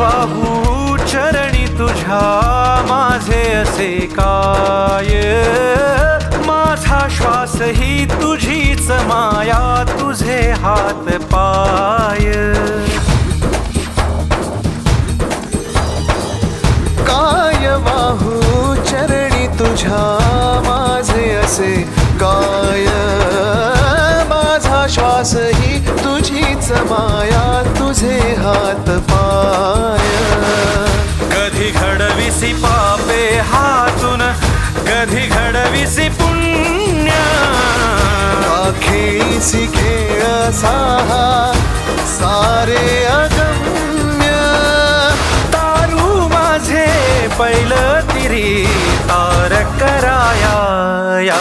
वाहू चरणी तुझ्या माझे असे काय, माझा श्वास ही तुझीच माया, तुझे हात पाय. काय वाहू चरणी तुझ्या माझे असे काय, माझा श्वास ही तुझीच माया, तुझे हात पाय. कधी घडविसी पापे हातून, कधी घडविसी पुण्य, खेळीसी खेळ साहा सारे अगम्य. तारू माझे पैल तिरी तार कराया.